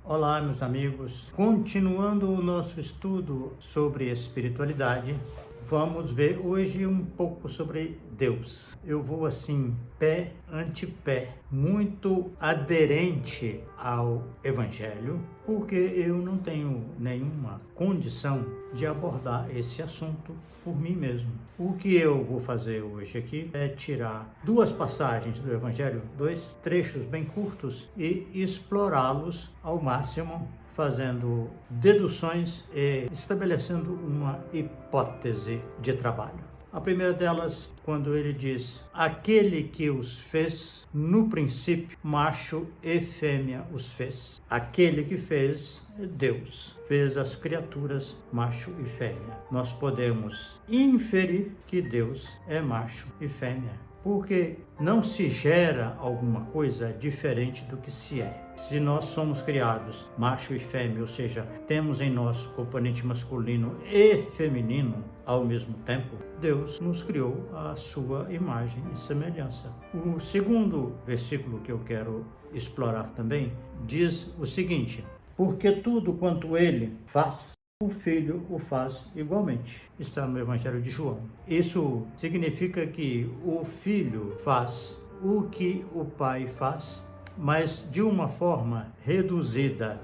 Olá, meus amigos. Continuando o nosso estudo sobre espiritualidade, vamos ver hoje um pouco sobre Deus. Eu vou assim, pé ante pé, muito aderente ao Evangelho, porque eu não tenho nenhuma condição de abordar esse assunto por mim mesmo. O que eu vou fazer hoje aqui é tirar duas passagens do Evangelho, dois trechos bem curtos, e explorá-los ao máximo, fazendo deduções e estabelecendo uma hipótese de trabalho. A primeira delas, quando ele diz: aquele que os fez, no princípio, macho e fêmea os fez. Aquele que fez, Deus, fez as criaturas macho e fêmea. Nós podemos inferir que Deus é macho e fêmea, porque não se gera alguma coisa diferente do que se é. Se nós somos criados macho e fêmea, ou seja, temos em nós componente masculino e feminino ao mesmo tempo, Deus nos criou à sua imagem e semelhança. O segundo versículo que eu quero explorar também diz o seguinte: porque tudo quanto ele faz, o Filho o faz igualmente. Está no Evangelho de João. Isso significa que o Filho faz o que o Pai faz, mas de uma forma reduzida.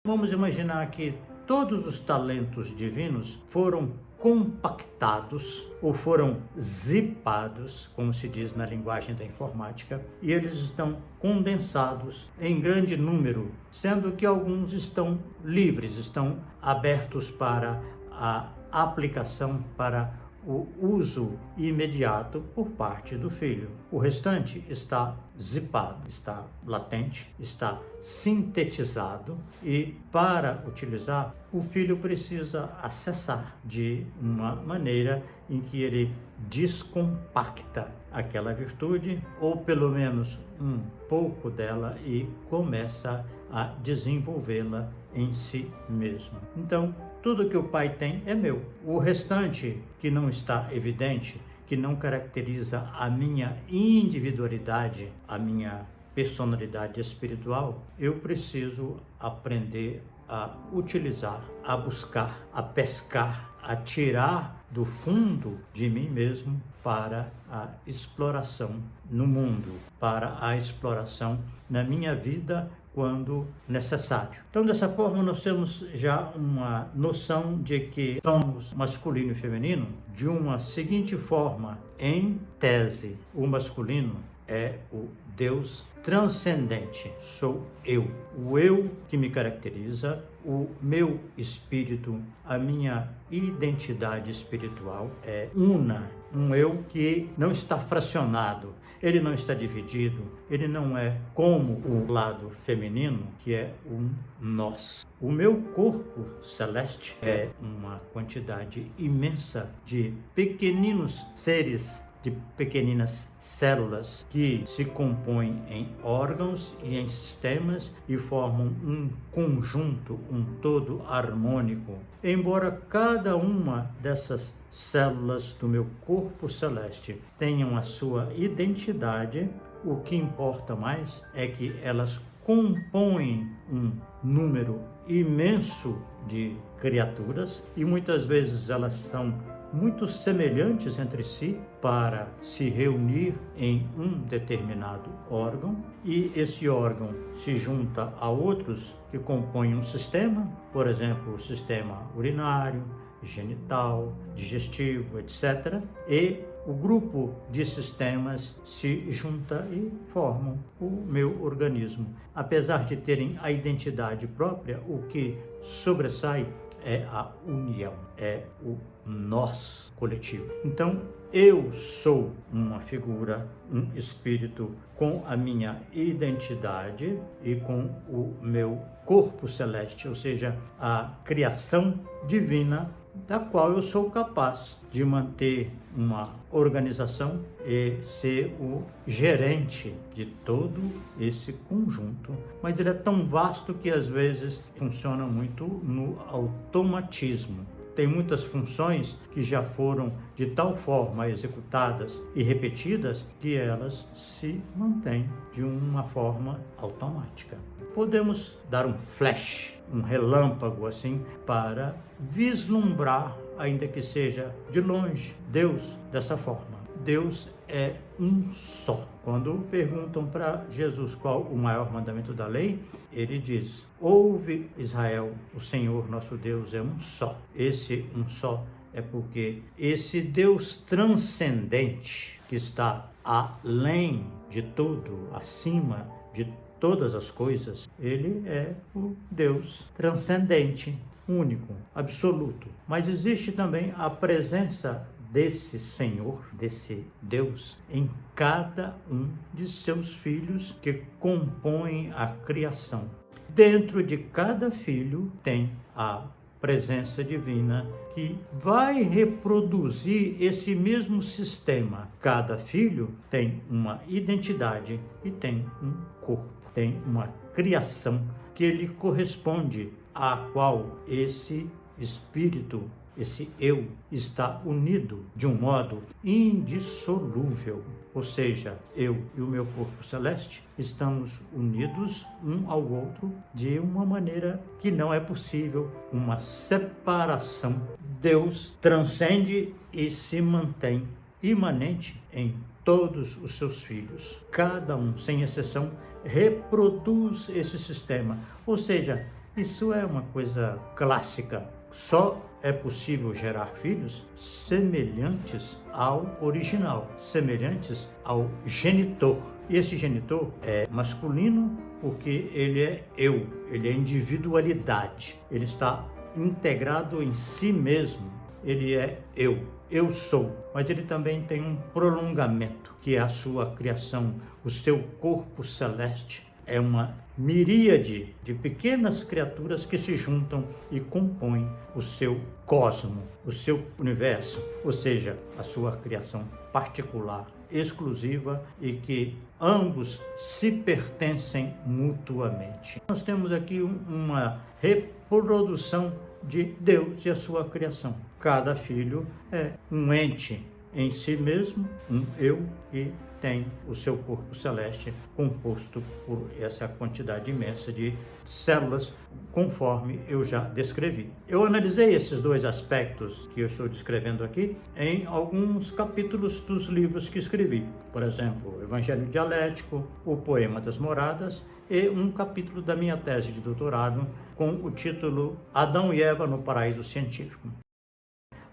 Vamos imaginar que todos os talentos divinos foram compactados ou foram zipados, como se diz na linguagem da informática, e eles estão condensados em grande número, sendo que alguns estão livres, estão abertos para a aplicação, para o uso imediato por parte do Filho. O restante está zipado, está latente, está sintetizado, e para utilizar, o Filho precisa acessar de uma maneira em que ele descompacta aquela virtude, ou pelo menos um pouco dela, e começa a desenvolvê-la em si mesmo. Então, tudo que o Pai tem é meu. O restante, que não está evidente, que não caracteriza a minha individualidade, a minha personalidade espiritual, eu preciso aprender a utilizar, a buscar, a pescar, a tirar do fundo de mim mesmo para a exploração no mundo, para a exploração na minha vida quando necessário. Então, dessa forma, nós temos já uma noção de que somos masculino e feminino de uma seguinte forma: em tese, o masculino é o Deus transcendente, sou eu, o eu que me caracteriza, o meu espírito, a minha identidade espiritual é una, um eu que não está fracionado, ele não está dividido, ele não é como o lado feminino, que é um nós. O meu corpo celeste é uma quantidade imensa de pequeninos seres, de pequeninas células que se compõem em órgãos e em sistemas e formam um conjunto, um todo harmônico. Embora cada uma dessas células do meu corpo celeste tenham a sua identidade, o que importa mais é que elas compõem um número imenso de criaturas, e muitas vezes elas são muito semelhantes entre si para se reunir em um determinado órgão, e esse órgão se junta a outros que compõem um sistema, por exemplo, o sistema urinário, genital, digestivo, etc. E o grupo de sistemas se junta e formam o meu organismo. Apesar de terem a identidade própria, o que sobressai é a união, é o nós coletivo. Então, eu sou uma figura, um espírito com a minha identidade e com o meu corpo celeste, ou seja, a criação divina, da qual eu sou capaz de manter uma organização e ser o gerente de todo esse conjunto. Mas ele é tão vasto que às vezes funciona muito no automatismo. Tem muitas funções que já foram de tal forma executadas e repetidas que elas se mantêm de uma forma automática. podemos dar um flash, um relâmpago assim, para vislumbrar, ainda que seja de longe, Deus dessa forma. Deus é um só. Quando perguntam para Jesus qual o maior mandamento da lei, ele diz: ouve, Israel, o Senhor nosso Deus é um só. Esse um só é porque esse Deus transcendente, que está além de tudo, acima de todas as coisas, ele é o Deus transcendente, único, absoluto. Mas existe também a presença desse Senhor, desse Deus, em cada um de seus filhos que compõem a criação. Dentro de cada filho tem a presença divina que vai reproduzir esse mesmo sistema. Cada filho tem uma identidade e tem um corpo, tem uma criação que lhe corresponde, a qual esse espírito, esse eu, está unido de um modo indissolúvel. Ou seja, eu e o meu corpo celeste estamos unidos um ao outro de uma maneira que não é possível uma separação. Deus transcende e se mantém imanente em todos os seus filhos. Cada um, sem exceção, reproduz esse sistema. Ou seja, isso é uma coisa clássica. Só é possível gerar filhos semelhantes ao original, semelhantes ao genitor. E esse genitor é masculino porque ele é eu, ele é individualidade, ele está integrado em si mesmo, ele é eu sou, mas ele também tem um prolongamento, que é a sua criação, o seu corpo celeste. É uma miríade de pequenas criaturas que se juntam e compõem o seu cosmo, o seu universo, ou seja, a sua criação particular, exclusiva, e que ambos se pertencem mutuamente. Nós temos aqui uma reprodução de Deus e a sua criação. Cada filho é um ente em si mesmo, um eu, e tem o seu corpo celeste composto por essa quantidade imensa de células, conforme eu já descrevi. Eu analisei esses dois aspectos que eu estou descrevendo aqui em alguns capítulos dos livros que escrevi. Por exemplo, o Evangelho Dialético, o Poema das Moradas e um capítulo da minha tese de doutorado com o título Adão e Eva no Paraíso Científico.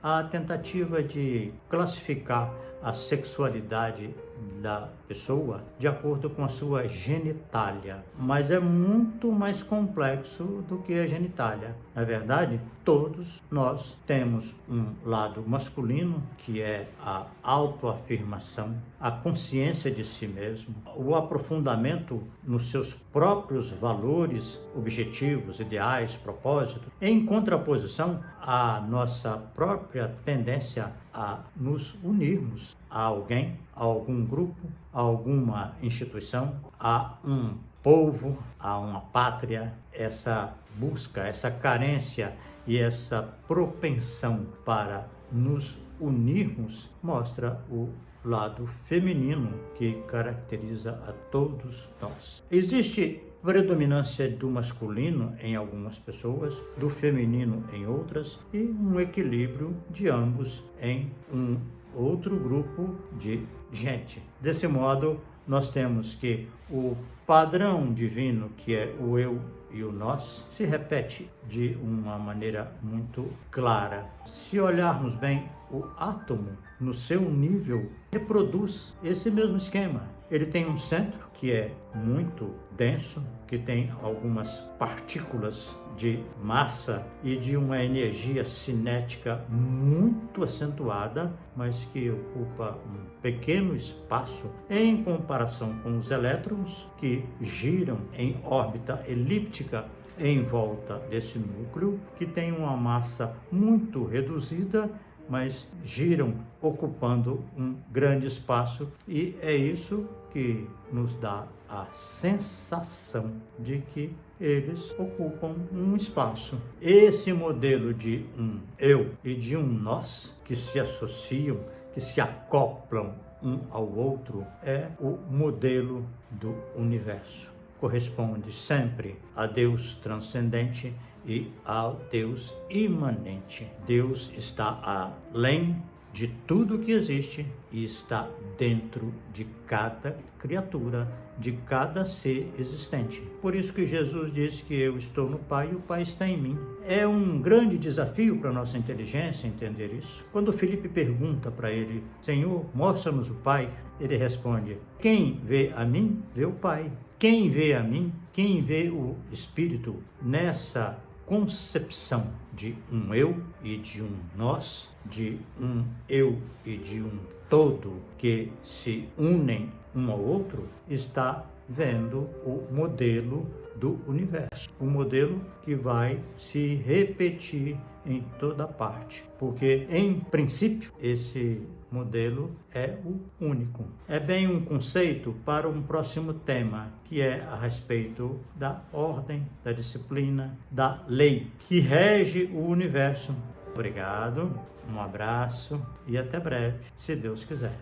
A tentativa de classificar a sexualidade da pessoa de acordo com a sua genitália, mas é muito mais complexo do que a genitália. Na verdade, todos nós temos um lado masculino, que é a autoafirmação, a consciência de si mesmo, o aprofundamento nos seus próprios valores, objetivos, ideais, propósitos, em contraposição à nossa própria tendência a nos unirmos a alguém, a algum grupo, a alguma instituição, a um povo, a uma pátria. Essa busca, essa carência e essa propensão para nos unirmos mostra o lado feminino que caracteriza a todos nós. Existe predominância do masculino em algumas pessoas, do feminino em outras, e um equilíbrio de ambos em um outro grupo de gente. Desse modo, nós temos que o padrão divino, que é o eu e o nós, se repete de uma maneira muito clara. Se olharmos bem, o átomo, no seu nível, reproduz esse mesmo esquema. Ele tem um centro que é muito denso, que tem algumas partículas de massa e de uma energia cinética muito acentuada, mas que ocupa um pequeno espaço em comparação com os elétrons, que giram em órbita elíptica em volta desse núcleo, que tem uma massa muito reduzida, mas giram ocupando um grande espaço, e é isso que nos dá a sensação de que eles ocupam um espaço. Esse modelo de um eu e de um nós que se associam, que se acoplam um ao outro, é o modelo do universo. corresponde sempre a Deus transcendente e ao Deus imanente. Deus está além de tudo que existe e está dentro de cada criatura, de cada ser existente. Por isso que Jesus disse que eu estou no Pai e o Pai está em mim. É um grande desafio para a nossa inteligência entender isso. Quando Filipe pergunta para ele, Senhor, mostra-nos o Pai, ele responde, quem vê a mim, vê o Pai. Quem vê a mim, quem vê o Espírito, nessa concepção de um eu e de um nós, de um eu e de um todo que se unem um ao outro, está vendo o modelo do universo, o modelo que vai se repetir em toda parte, porque em princípio esse modelo é o único. É bem um conceito para um próximo tema, que é a respeito da ordem, da disciplina, da lei que rege o universo. Obrigado, um abraço e até breve, se Deus quiser.